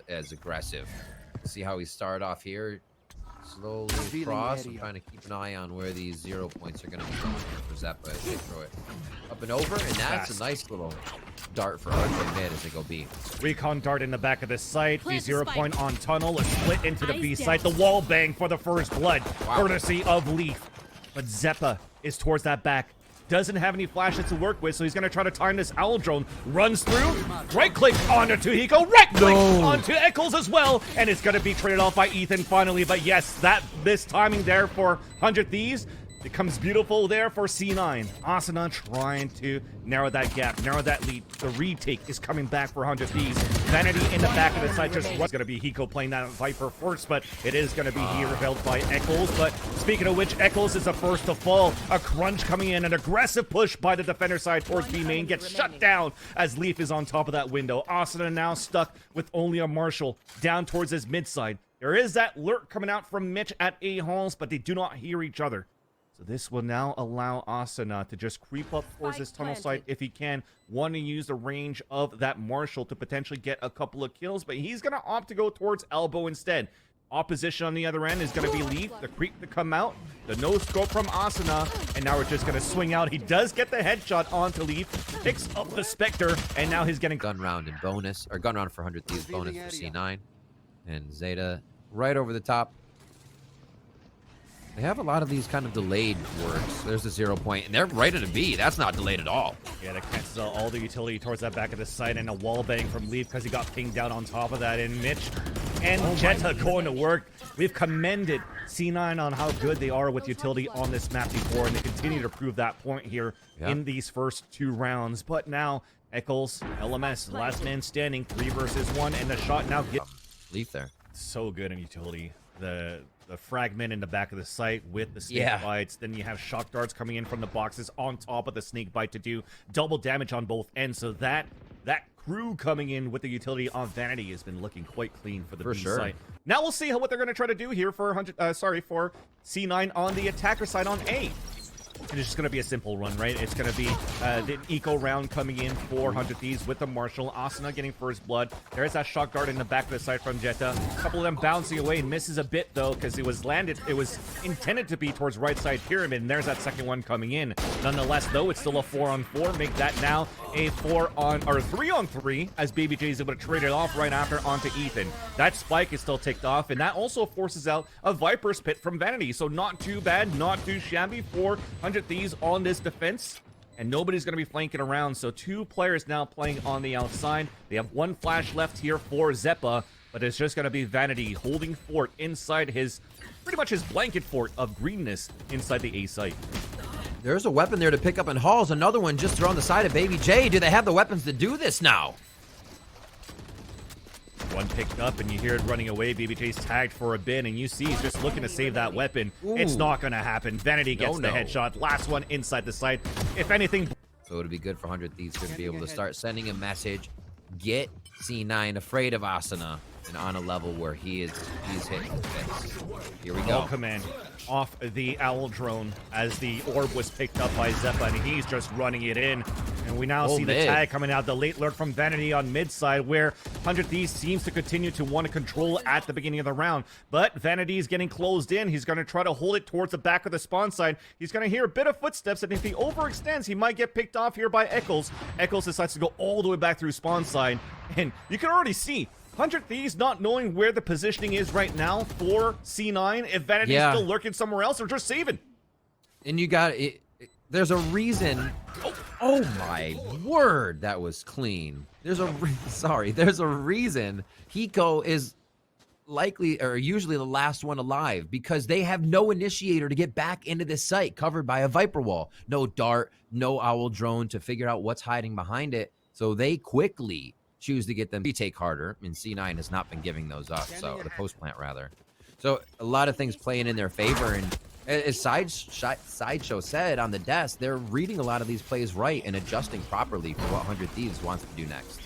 as aggressive. See how he started off here? Slowly across. I'm trying to keep an eye on where these 0 points are going to be going for Zeppa as they throw it up and over. And that's a nice little dart for RJ mid as they go B. Recon dart in the back of the site. The 0 point on tunnel. A split into the B site. The wall bang for the first blood. Courtesy of Leaf. But Zeppa is towards that back. Doesn't have any flashes to work with, so he's going to try to time this owl drone. Runs through, right click onto Tuhiko, right click onto Eccles as well, and it's going to be traded off by Ethan finally. But yes, that missed timing there for 100 Thieves. It comes beautiful there for C9. Asuna trying to narrow that gap, narrow that lead. The retake is coming back for 100 Thieves. Vanity in the back of the site. Just was going to be Hiko playing that Viper first, but it is going to be here revealed by Eccles. But speaking of which, Eccles is the first to fall. A crunch coming in, an aggressive push by the defender side towards B main gets shut down as Leaf is on top of that window. Asuna now stuck with only a Marshall down towards his mid side. There is that lurk coming out from Mitch at A halls, but they do not hear each other. So this will now allow Asuna to just creep up towards this tunnel site if he can. Want to use the range of that Marshall to potentially get a couple of kills, but he's going to opt to go towards Elbow instead. Opposition on the other end is going to be Leaf, the creep to come out, the no scope from Asuna, and now we're just going to swing out. He does get the headshot onto Leaf, picks up the Spectre, and now he's getting gun round and bonus, or gun round for 100 Thieves bonus for C9. And Zeta right over the top. They have a lot of these kind of delayed works. There's the 0 point, and they're right at a B. That's not delayed at all. Yeah, that cancels out all the utility towards that back of the site, and a wall bang from Leaf because he got pinged down on top of that. And Mitch and Jetta going to work. We've commended C9 on how good they are with utility on this map before, and they continue to prove that point here in these first 2 rounds. But now, Eccles, LMS, last man standing, 3 versus 1, and the shot now gets Leaf there. So good in utility. The fragment in the back of the site with the snake bites. Then you have shock darts coming in from the boxes on top of the snake bite to do double damage on both ends. So that crew coming in with the utility on Vanity has been looking quite clean for the B site. Now we'll see what they're going to try to do here for for C9 on the attacker side on A. It's just going to be a simple run, right? It's going to be the eco round coming in for 100 Thieves with the Marshall. Asuna getting first blood. There's that shock dart in the back of the site from Jetta. A couple of them bouncing away and misses a bit, though, because it was intended to be towards right side pyramid, and there's that second one coming in. Nonetheless, though, it's still a 4-on-4. Make that now a 3-on-3 as Baby J is able to trade it off right after onto Ethan. That spike is still ticked off, and that also forces out a Viper's Pit from Vanity. So not too bad, not too shabby for 100 Thieves on this defense, and nobody's going to be flanking around. So 2 players now playing on the outside. They have 1 flash left here for Zeppa, but it's just going to be Vanity holding fort inside pretty much his blanket fort of greenness inside the A site. There's a weapon there to pick up in halls. Another one just thrown the side of Baby J. Do they have the weapons to do this now? One picked up, and you hear it running away. BBJ's tagged for a bin, and you see he's just looking to save that weapon. It's not going to happen. Vanity gets the headshot. Last one inside the site. If anything... So it'll be good for 100 Thieves to be able to start sending a message. Get C9 afraid of Asuna and on a level where he's hitting fits. Here we go. Command off the owl drone as the orb was picked up by Zeppa, and he's just running it in. And we now see the tag coming out, the late lurk from Vanity on mid side, where 100 Thieves seems to continue to want to control at the beginning of the round. But Vanity is getting closed in. He's going to try to hold it towards the back of the spawn side. He's going to hear a bit of footsteps, and if he overextends, he might get picked off here by Eccles. Eccles decides to go all the way back through spawn side, and you can already see 100 Thieves not knowing where the positioning is right now for C9. If Vanity's still lurking somewhere else, or just saving. And you got it. There's a reason. Oh my word, that was clean. There's a reason Hiko is likely or usually the last one alive, because they have no initiator to get back into this site covered by a Viper wall. No dart, no owl drone to figure out what's hiding behind it. So they quickly choose to get them retake harder, and C9 has not been giving those up, so the post plant rather. So a lot of things playing in their favor, and as Sideshow said on the desk, they're reading a lot of these plays right and adjusting properly for what 100 Thieves wants to do next.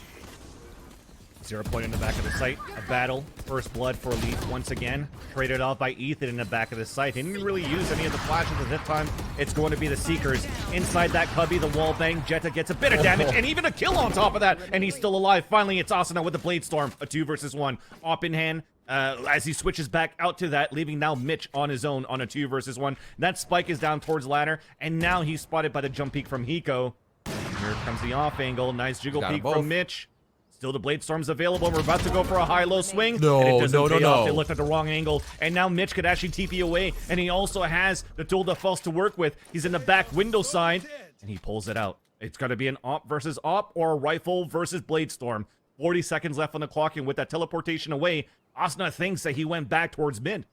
0 point in the back of the site. A battle. First blood for Leaf once again. Traded off by Ethan in the back of the site. He didn't really use any of the flashes at this time. It's going to be the Seekers. Inside that cubby, the wall bang. Jetta gets a bit of damage and even a kill on top of that. And he's still alive. Finally, it's Asuna with the Blade Storm. A 2 versus 1. Op in hand. As he switches back out to that, leaving now Mitch on his own on a 2 versus 1. That spike is down towards ladder. And now he's spotted by the jump peek from Hiko. Here comes the off angle. Nice jiggle peek from Mitch. Still the Blade Storm's available. We're about to go for a high-low swing. No, and it doesn't pay off. no. They looked at the wrong angle. And now Mitch could actually TP away. And he also has the tool de force to work with. He's in the back window side. And he pulls it out. It's going to be an op versus op or a rifle versus Blade Storm. 40 seconds left on the clock. And with that teleportation away, Asuna thinks that he went back towards mid.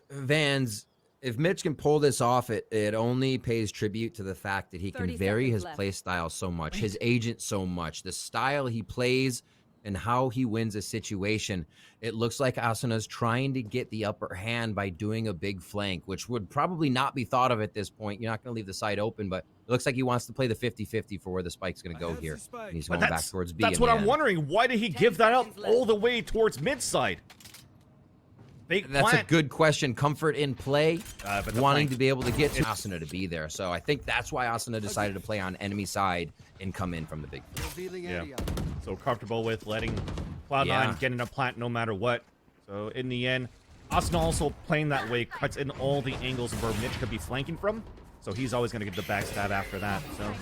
Vans, if Mitch can pull this off, it only pays tribute to the fact that he can vary his play style so much, his agent so much, the style he plays and how he wins a situation. It looks like Asuna's trying to get the upper hand by doing a big flank, which would probably not be thought of at this point. You're not going to leave the side open, but it looks like he wants to play the 50-50 for where the spike's going to go here. And he's going back towards B. That's what I'm wondering. Why did he give that up all the way towards mid side? That's a good question. Comfort in play, wanting to be able to get Asuna to be there. So I think that's why Asuna decided to play on enemy side and come in from the big field. Yeah. So comfortable with letting Cloud9 get in a plant no matter what. So in the end, Asuna also playing that way cuts in all the angles where Mitch could be flanking from. So he's always going to get the backstab after that. So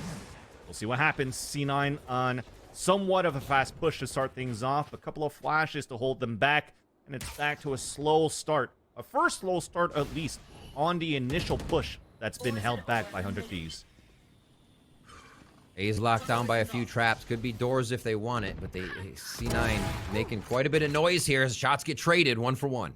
we'll see what happens. C9 on somewhat of a fast push to start things off. A couple of flashes to hold them back. And it's back to a slow start. A first slow start, at least, on the initial push that's been held back by 100 Thieves. A's locked down by a few traps. Could be doors if they want it, but C9 making quite a bit of noise here as shots get traded 1 for 1.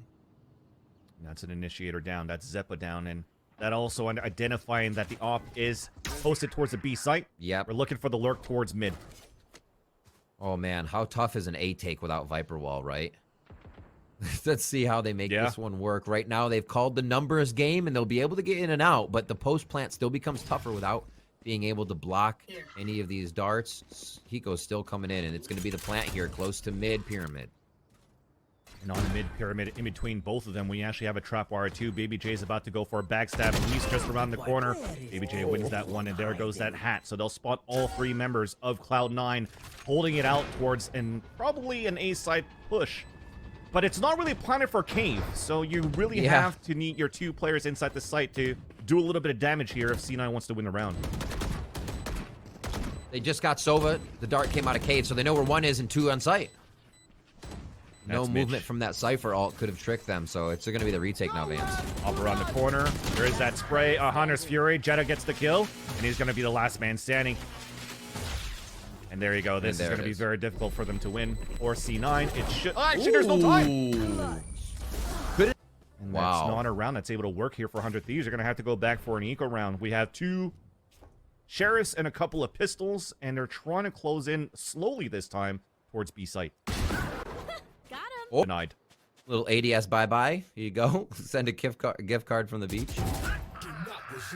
And that's an initiator down. That's Zeppa down. And that also identifying that the op is posted towards the B site. Yep. We're looking for the lurk towards mid. Oh, man. How tough is an A take without Viper Wall, right? Let's see how they make this one work. Right now, they've called the numbers game, and they'll be able to get in and out, but the post plant still becomes tougher without being able to block any of these darts. Hiko's still coming in, and it's going to be the plant here close to mid pyramid. And on mid pyramid, in between both of them, we actually have a trap wire too. Baby J's about to go for a backstab. Luis just around the corner. Baby J wins that one, and there goes that hat. So they'll spot all 3 members of Cloud9 holding it out towards probably an A side push. But it's not really planted for cave, so you really have to need your 2 players inside the site to do a little bit of damage here if C9 wants to win the round. They just got Sova. The dart came out of cave, so they know where 1 is and 2 on site. No movement from that Cypher ult could have tricked them, so it's going to be the retake now, Vance. Up around the corner. There is that spray. Hunter's Fury. Jetta gets the kill, and he's going to be the last man standing. And there you go. This is going to be very difficult for them to win. Or C9. It should. Oh, actually, there's no time. And that's not a round that's able to work here for 100 Thieves. They're going to have to go back for an eco round. We have 2 sheriffs and a couple of pistols, and they're trying to close in slowly this time towards B site. Got him. Oh. Denied. Little ADS bye-bye. Here you go. Send a gift card from the beach.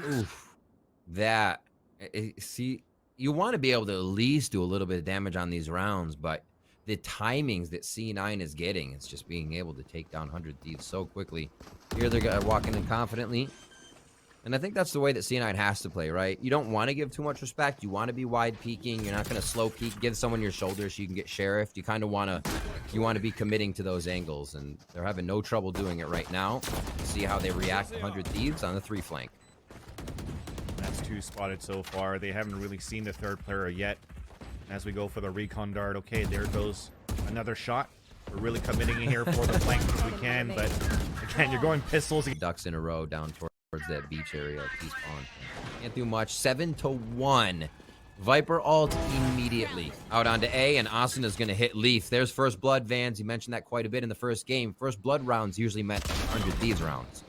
Oof. That. See... You want to be able to at least do a little bit of damage on these rounds, but the timings that C9 is getting, it's just being able to take down 100 Thieves so quickly. Here they're walking in confidently. And I think that's the way that C9 has to play, right? You don't want to give too much respect. You want to be wide peeking. You're not going to slow peek, give someone your shoulder so you can get sheriffed. You kind of want to be committing to those angles, and they're having no trouble doing it right now. See how they react to 100 Thieves on the 3 flank. That's 2 spotted so far. They haven't really seen the 3rd player yet. As we go for the recon dart, okay, there goes another shot. We're really committing here for the flank as we can, but again, you're going pistols. Ducks in a row down towards that beach area. Peace Pond. Can't do much. 7-1. Viper ult immediately. Out onto A, and Asuna's going to hit Leaf. There's first blood, Vans. You mentioned that quite a bit in the first game. First blood rounds usually meant 100 Thieves rounds.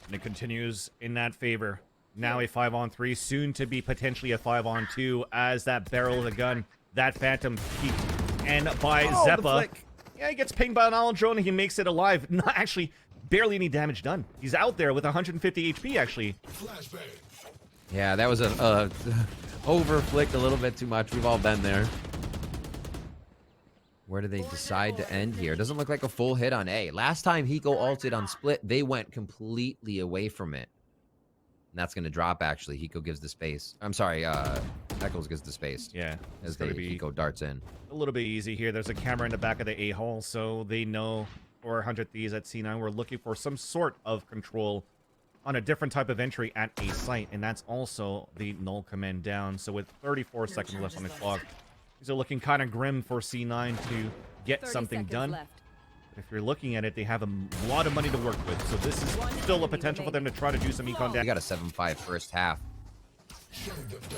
And it continues in that favor. Now a 5-on-3, soon to be potentially a 5-on-2 as that barrel of the gun, that Phantom peaked. And by Zeppa, he gets pinged by an Allen drone and he makes it alive. Not actually, barely any damage done. He's out there with 150 HP, actually. Yeah, that was a overflicked a little bit too much. We've all been there. Where do they decide to end here? Doesn't look like a full hit on A. Last time Hiko ulted on split, they went completely away from it. And that's going to drop, actually. Hiko gives the space. I'm sorry, Eccles gives the space. Yeah. As Hiko darts in. A little bit easy here. There's a camera in the back of the A hole, so they know for 100 Thieves at C9, we're looking for some sort of control on a different type of entry at a site, and that's also the null command down. So with 34 seconds left on the clock, these are looking kind of grim for C9 to get something done. Left. If you're looking at it, they have a lot of money to work with, so this is still a potential for them to try to do some econ They damage. got a 7-5 first half.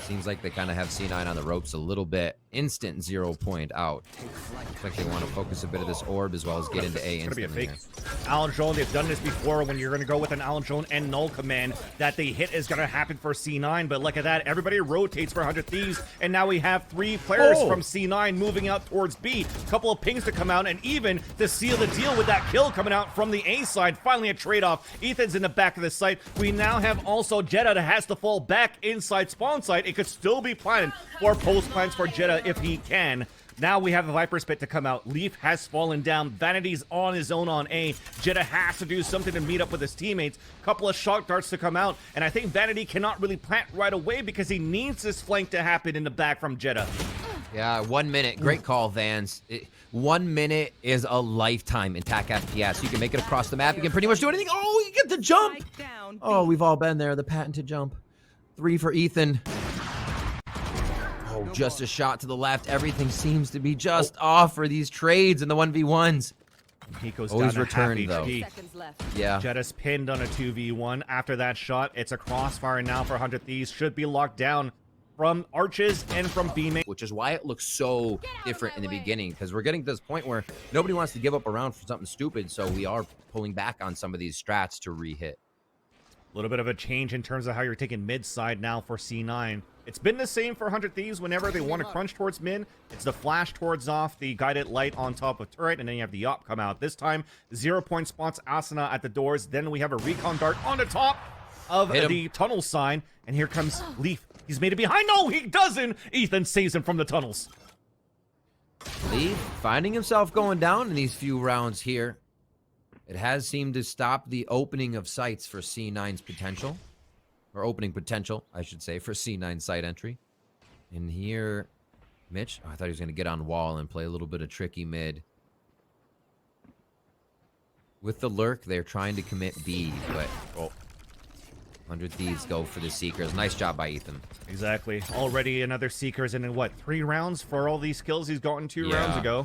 Seems like they kind of have C9 on the ropes a little bit. Instant 0 point out. Looks like they want to focus a bit of this orb as well as get into A It's gonna be a instantly. fake. Alan Joan, they've done this before when you're gonna go with an Alan Joan and null command. That the hit is gonna happen for C9, but look at that. Everybody rotates for 100 Thieves, and now we have 3 players from C9 moving out towards B. Couple of pings to come out, and even to seal the deal with that kill coming out from the A side. Finally a trade-off. Ethan's in the back of the site. We now have also Jeddah that has to fall back inside spawn site. It could still be planned for post plans for Jeddah if he can. Now we have the Viper's Pit to come out. Leaf has fallen down. Vanity's on his own on A. Jeddah has to do something to meet up with his teammates. Couple of shock darts to come out. And I think Vanity cannot really plant right away because he needs this flank to happen in the back from Jeddah. Yeah, 1 minute. Great call, Vans. 1 minute is a lifetime in TAC FPS. You can make it across the map. You can pretty much do anything. Oh, you get the jump. Oh, we've all been there. The patented jump. 3 for Ethan. Oh, just a shot to the left. Everything seems to be just off for these trades in the 1v1s. Hiko's Always down to half returned, though. HP. Seconds left. Yeah. Jeddah's pinned on a 2v1. After that shot, it's a crossfire now for 100 Thieves. Should be locked down from Arches and from B-Main. Which is why it looks so different in the beginning, because we're getting to this point where nobody wants to give up a round for something stupid, so we are pulling back on some of these strats to re-hit. A little bit of a change in terms of how you're taking mid side now for C9. It's been the same for 100 Thieves whenever they want to crunch towards mid. It's the flash towards off, the guided light on top of turret, and then you have the op come out. This time, 0 point spots Asuna at the doors. Then we have a recon dart on the top of the tunnel sign. And here comes Leaf. He's made it behind. No, he doesn't. Ethan saves him from the tunnels. Leaf finding himself going down in these few rounds here. It has seemed to stop the opening of sites for C9's potential. Or opening potential, I should say, for C9 site entry. And here, Mitch, I thought he was going to get on wall and play a little bit of tricky mid. With the lurk, they're trying to commit B, but 100 Thieves go for the Seekers. Nice job by Ethan. Exactly. Already another Seekers in what, 3 rounds for all these kills he's gotten 2 rounds ago.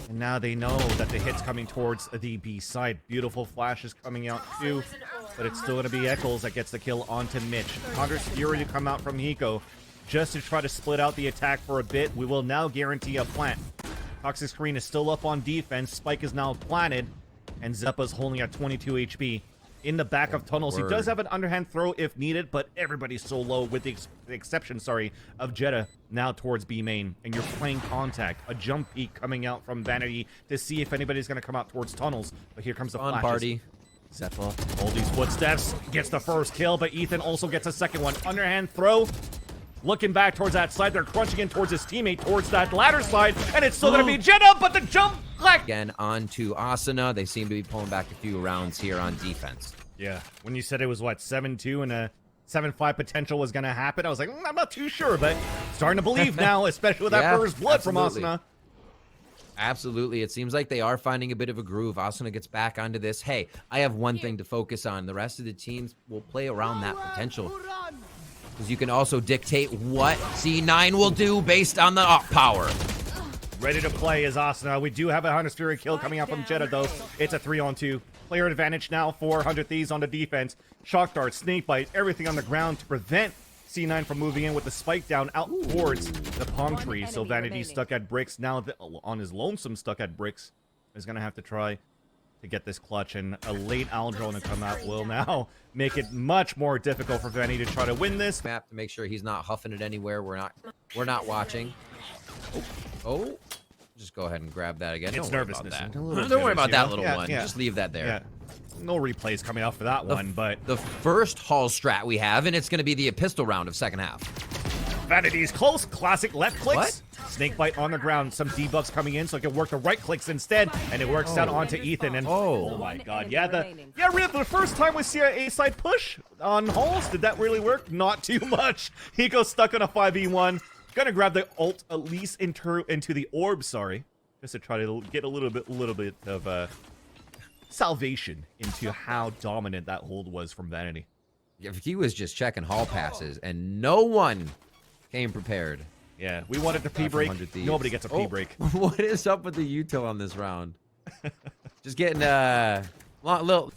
And now they know that the hit's coming towards the B side. Beautiful flashes coming out too. But it's still going to be Eccles that gets the kill onto Mitch. Congress Fury to come out from Hiko just to try to split out the attack for a bit. We will now guarantee a plant. Toxic Screen is still up on defense. Spike is now planted. And Zeppa's holding at 22 HP. In the back of tunnels. He does have an underhand throw if needed, but everybody's so low with the exception, of Jeddah now towards B main. And you're playing contact. A jump peek coming out from Vanity to see if anybody's going to come out towards tunnels. But here comes the flashes. Party. Zeppa, all these footsteps, gets the first kill, but Ethan also gets a second one. Underhand throw. Looking back towards that side. They're crunching in towards his teammate, towards that ladder side, and it's still going to be Jeddah, but the jump again onto Asuna. They seem to be pulling back a few rounds here on defense. Yeah, when you said it was, what, 7-2 and a 7-5 potential was going to happen, I was like, I'm not too sure, but starting to believe now, especially with that first blood from Asuna. Absolutely. It seems like they are finding a bit of a groove. Asuna gets back onto this. Hey, I have one thing to focus on. The rest of the teams will play around that potential. Because you can also dictate what C9 will do based on the op power. Ready to play is Asuna. We do have a Hunter's Fury kill coming out from Jeddah, though. It's a 3-on-2. Player advantage now for 100 Thieves on the defense. Shock dart, snake bite, everything on the ground to prevent C9 from moving in with the spike down out towards the palm tree. So Vanity stuck at bricks. Now on his lonesome stuck at bricks is going to have to try to get this clutch. And a late Aldrone to come out will now make it much more difficult for Vanity to try to win this. Map to make sure he's not huffing it anywhere. We're not watching. Oh. Just go ahead and grab that again. It's nervousness. Don't worry about that little one. Yeah. Just leave that there. Yeah. No replays coming out for that one, but the first Hall strat we have, and it's going to be the pistol round of second half. Vanity's close. Classic left clicks. What? Snakebite on the ground. Some debuffs coming in so it can work the right clicks instead. And it works out onto Ethan. And oh my god. Yeah, really, the first time we see an A-side push on Halls, did that really work? Not too much. Hiko stuck on a 5v1. Gonna grab the ult at least into the orb, sorry. Just to try to get a little bit of salvation into how dominant that hold was from Vanity. If he was just checking hall passes and no one came prepared. Yeah, we wanted the P break. Nobody gets a P break. What is up with the util on this round? Just getting little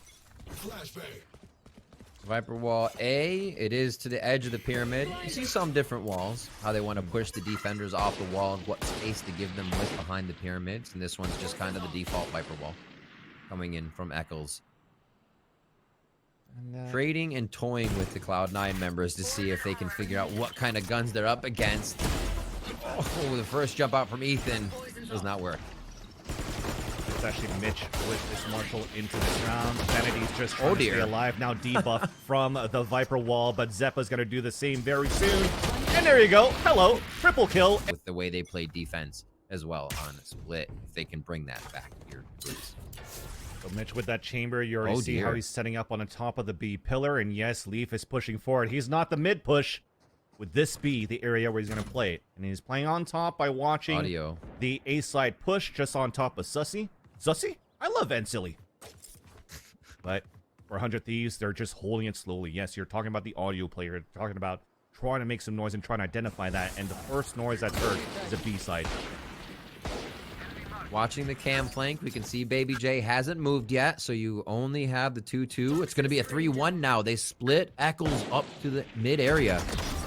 Viper wall A. It is to the edge of the pyramid. You see some different walls, how they want to push the defenders off the wall and what space to give them with behind the pyramids. And this one's just kind of the default Viper wall coming in from Eccles. Trading and toying with the Cloud9 members to see if they can figure out what kind of guns they're up against. Oh, the first jump out from Ethan does not work. It's actually Mitch with this Marshall into this round. Vanity's just trying to stay alive. Now debuff from the Viper wall, but Zeppa's going to do the same very soon. And there you go. Hello. Triple kill. With the way they play defense as well on a split, if they can bring that back here, please. So Mitch with that chamber, you already see how he's setting up on the top of the B pillar. And yes, Leaf is pushing forward. He's not the mid push. Would this be the area where he's going to play it? And he's playing on top by watching the A-side push just on top of Sussy. Sussy? I love Vancilli. But for 100 Thieves, they're just holding it slowly. Yes, you're talking about the audio player. You're talking about trying to make some noise and trying to identify that. And the first noise that's heard is a B-side. Watching the cam flank, we can see Baby J hasn't moved yet, so you only have the 2-2. It's going to be a 3-1 now. They split Eccles up to the mid area.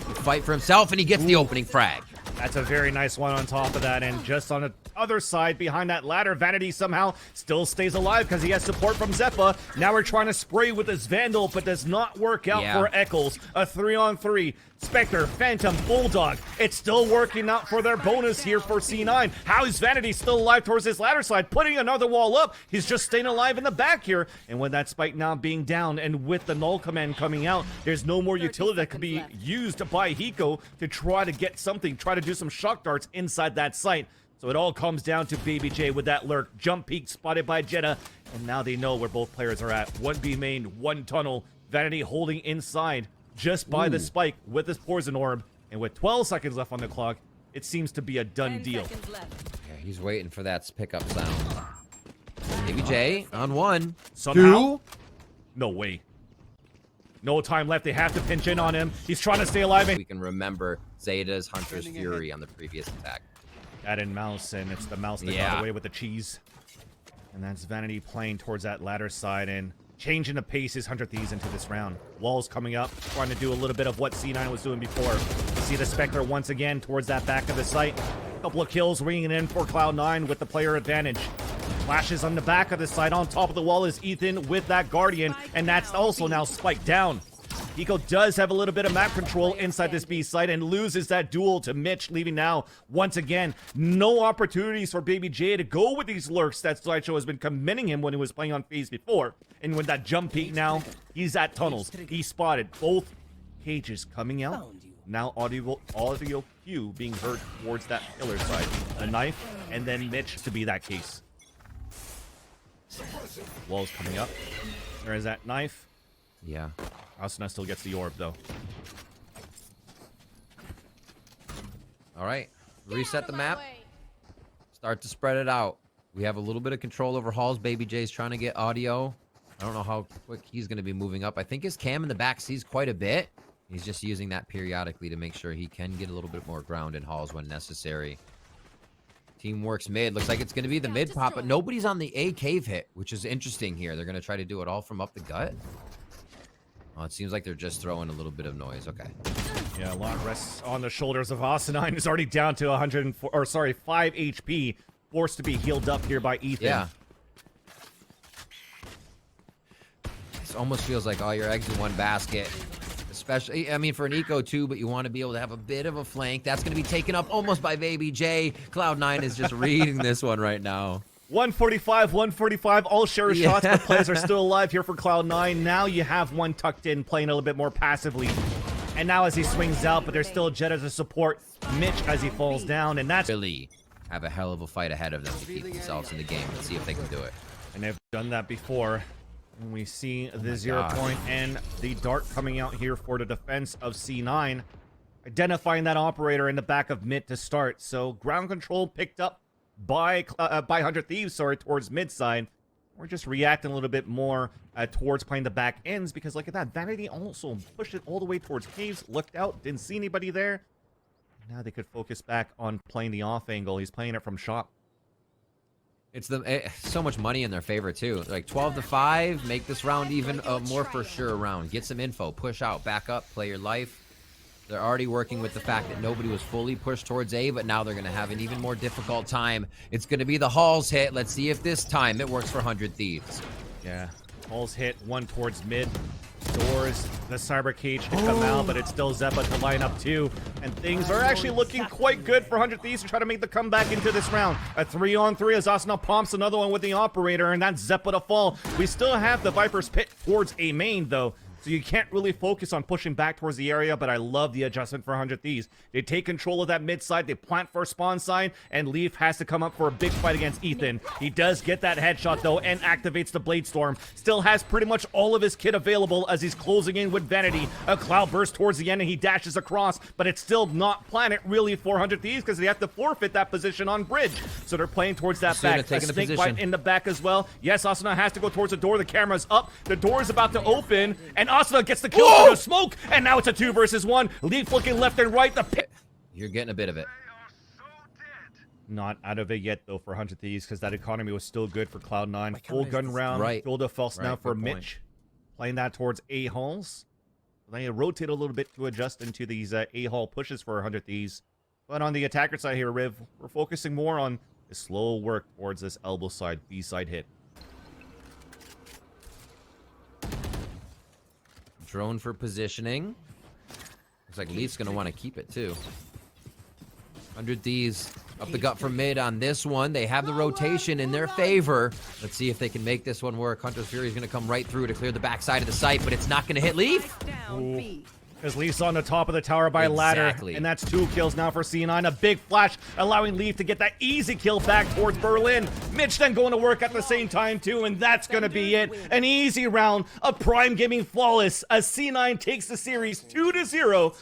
He fight for himself, and he gets the opening frag. That's a very nice one on top of that, and just on the other side behind that ladder, Vanity somehow still stays alive because he has support from Zeppa. Now we're trying to spray with this Vandal, but does not work out for Eccles. A 3-on-3. Spectre, Phantom, Bulldog. It's still working out for their bonus here for C9. How is Vanity still alive towards this ladder side? Putting another wall up. He's just staying alive in the back here. And with that spike now being down and with the null command coming out, there's no more utility that could be used by Hiko to try to get something, try to do some shock darts inside that site. So it all comes down to Baby J with that lurk. Jump peek spotted by Jetta. And now they know where both players are at. One B main, one tunnel. Vanity holding inside just by the spike with this poison orb. And with 12 seconds left on the clock, it seems to be a done deal. Yeah, he's waiting for that pickup sound. Baby J on one. Somehow? No way. No time left. They have to pinch in on him. He's trying to stay alive. We can remember Zeta's Hunter's Fury on the previous attack. Cat and mouse, and it's the mouse that got away with the cheese. And that's Vanity playing towards that ladder side and changing the pace his 100 Thieves into this round. Walls coming up, trying to do a little bit of what C9 was doing before. See the Spectre once again towards that back of the site. A couple of kills ringing in for Cloud9 with the player advantage. Flashes on the back of the site. On top of the wall is Ethan with that Guardian, and that's also now spiked down. Hiko does have a little bit of map control inside this B site and loses that duel to Mitch, leaving now, once again, no opportunities for Baby J to go with these lurks that Sideshow has been commending him when he was playing on phase before. And with that jump peek now, he's at tunnels. He spotted both cages coming out. Now audio cue being heard towards that pillar side. A knife, and then Mitch to be that case. Walls coming up. There is that knife. Yeah. Asuna still gets the orb, though. All right. Reset the map. Start to spread it out. We have a little bit of control over Halls. Baby J's trying to get audio. I don't know how quick he's going to be moving up. I think his cam in the back sees quite a bit. He's just using that periodically to make sure he can get a little bit more ground in Halls when necessary. Team works mid. Looks like it's going to be the mid pop, but nobody's on the A cave hit, which is interesting here. They're going to try to do it all from up the gut. Oh, it seems like they're just throwing a little bit of noise. Okay. Yeah, a lot rests on the shoulders of Asuna. He's already down to 5 HP, forced to be healed up here by Ethan. Yeah. This almost feels like all your eggs in one basket. Especially, I mean, for an eco too, but you want to be able to have a bit of a flank. That's going to be taken up almost by Baby J. Cloud9 is just reading this one right now. 145, all share shots, but players are still alive here for Cloud9. Now you have one tucked in, playing a little bit more passively. And now as he swings out, but there's still Jetta to support Mitch as he falls down, and that's... Really have a hell of a fight ahead of them to keep themselves in the game and see if they can do it. And they've done that before. And we see the 0 gosh. point and the dart coming out here for the defense of C9. Identifying that operator in the back of mid to start. So ground control picked up by 100 Thieves, sorry, towards mid side. We're just reacting a little bit more towards playing the back ends because look at that. Vanity also pushed it all the way towards caves, looked out, didn't see anybody there. Now they could focus back on playing the off angle. He's playing it from shop. It's so much money in their favor too. Like 12-5, make this round even a more for sure round. Get some info, push out, back up, play your life. They're already working with the fact that nobody was fully pushed towards A, but now they're going to have an even more difficult time. It's going to be the Halls hit. Let's see if this time it works for 100 Thieves. Yeah, Halls hit one towards mid. Doors, the cyber cage to come out, but it's still Zeppa to line up too. And things are actually looking quite good for 100 Thieves to try to make the comeback into this round. A 3-on-3 as Asuna pumps another one with the operator, and that's Zeppa to fall. We still have the Viper's Pit towards A main though. So you can't really focus on pushing back towards the area, but I love the adjustment for 100 Thieves. They take control of that mid side, they plant for a spawn side, and Leaf has to come up for a big fight against Ethan. He does get that headshot though, and activates the Blade Storm. Still has pretty much all of his kit available as he's closing in with Vanity. A cloud burst towards the end and he dashes across, but it's still not planet really for 100 Thieves because they have to forfeit that position on bridge. So they're playing towards that back. A snake bite in the back as well. Yes, Asuna has to go towards the door. The camera's up. The door is about to open, and Asuna gets the kill through the smoke, and now it's a 2 versus 1. Leaf looking left and right. The pit. You're getting a bit of it. Not out of it yet, though, for 100 Thieves, because that economy was still good for Cloud9. Full gun round. Right. Full false now Right, for good point. Mitch. Playing that towards A-halls. They rotate a little bit to adjust into these A-hall pushes for 100 Thieves. But on the attacker side here, Riv, we're focusing more on the slow work towards this elbow side, B-side hit. Drone for positioning. Looks like Leaf's going to want to keep it too. 100 Thieves up the gut from mid on this one. They have the rotation in their favor. Let's see if they can make this one work. Hunter's Fury is going to come right through to clear the backside of the site, but it's not going to hit Leaf. Because Leaf's on the top of the tower by ladder, and that's 2 kills now for C9. A big flash, allowing Leaf to get that easy kill back towards Berlin. Mitch then going to work at the same time too, and that's going to be it. An easy round of Prime Gaming flawless as C9 takes the series 2-0